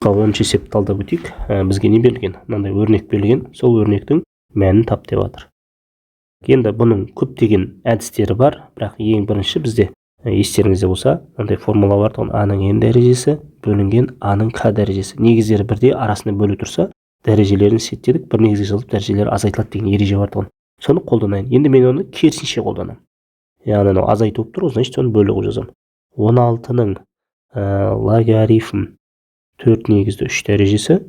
Бірінші есепті талдап өтейік. Бізге не берілген? Мынандай өрнек берілген. Сол өрнектің мәнін тап деп жатыр. Енді бұның көптеген әдістері бар, бірақ ең бірінші бізде естеріңізде болса, мынандай формула бар. А-ның n дәрежесі бөлінген А-ның k дәрежесі. Негіздері бірде, арасында бөлу тұрса, дәрежелерін сеттедік, бір негізге жазылып, дәрежелері азайтылады деген ереже бар. Соны қолданайын. Енді мен оны керісінше қолданамын. Яғни азайту болып тұр, значит, соны бөлу қылып жазамын. 16-ның логарифм 4 негізді 3 дәрежесі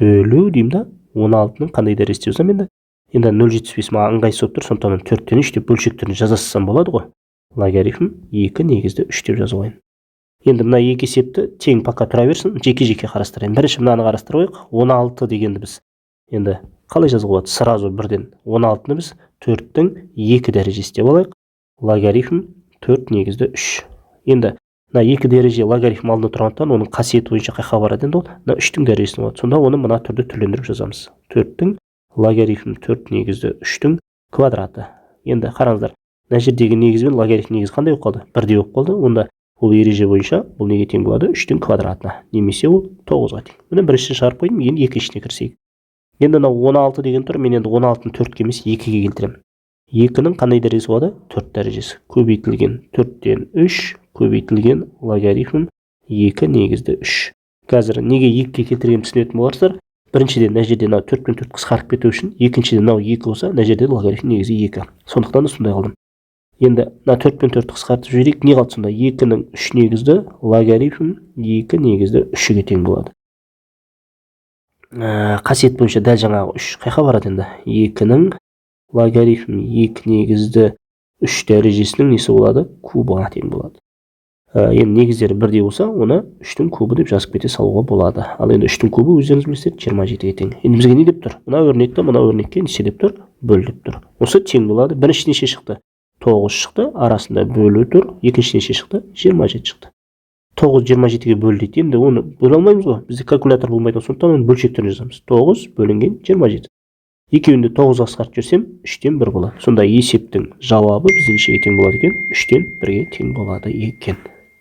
бөлу деймін да, 16-ның қандай дәрежесі жазам енді? Енді 0,75 маған ыңғайсыз болып тұр, сондықтан 4-тен 3 деп бөлшектерін жазасам болады ғой. Логарифм 2 негізді 3 деп жазып алайын. Енді мына екі есепті тең пока тұра берсін, жеке-жеке қарастырайын. Бірінші мынаны қарастырайық. 16 дегенді біз енді қалай жазуға болады? Сразу бірден 16-ны біз 4-тің 2 дәрежесі деп алайық. Логарифм 4 негізді 3. Енді мына 2 дәреже логарифм алдында тұрғандықтан оның қасиеті бойынша қайқа барады енді ол? Мына 3-тің дәрежесі болады. Сонда оны мына түрде түрлендіріп жазамыз. 4-тің логарифм 4 негізді 3-тің квадраты. Енді қараңыздар, мына жердегі негіз бен логарифм негіз қандай болып қалды? Бірдей болып қалды. Онда бұл ереже бойынша бұл неге тең болады? 3-тің квадратына. Немесе ол 9-ға тең. Міне біріншісін шығарып қойдым, енді екіншісіне кірісейік. Енді мынау 16 деген тұр, мен енді 16-ны 4-ке емес 2-ге келтіремін. 2-ның қандай дәрежесі болады? 4 дәрежесі. Көбейтілген 4-тен 3, көбейтілген логарифм 2 негізді 3. Қазір неге 2-ге келтірген түсінетін боларсыздар? Біріншіден, мына жерде 4 пен 4 қысқарып кету үшін, екіншіден 2 болса, мына жерде логарифм негізі 2. Сондықтан да сондай қалдым. Енді 4 пен 4 қысқартып жіберейік. Не қалды сонда? 2-ның 3 негізді логарифм 2 негізді 3-ге тең болады. Қасиет бойынша дәл жаңағы 3 қайқа барады енді? 2-ның логарифм 2 негізді 3 дәрежесінің несі болады? Кубыға тең болады. Енді негіздері бірдей болса, оны 3-тің кубы деп жазып кете салуға болады. Ал енді 3-тің кубы өздеріңіз білесіздер 27-ге тең. Енді бізге не деп тұр? Мына өрнекті мына өрнекке неше деп тұр? Бөл деп тұр. Осы тең болады. Бірінші неше шықты? 9 шықты. Арасында бөлу тұр. Екінші неше шықты? 27 шықты. 9 27-ге бөл дейді. Енді оны бөле алмаймыз ғой. Бізде калькулятор болмайды, сондықтан оны бөлшектерін жазамыз. 9 бөлінген 27. Екеуінде 9-ға қысқартып жіберсем 3-тен 1 болады. Сонда есептің жауабы бізде нешеге тең болады екен? 3-тен 1-ге тең болады екен.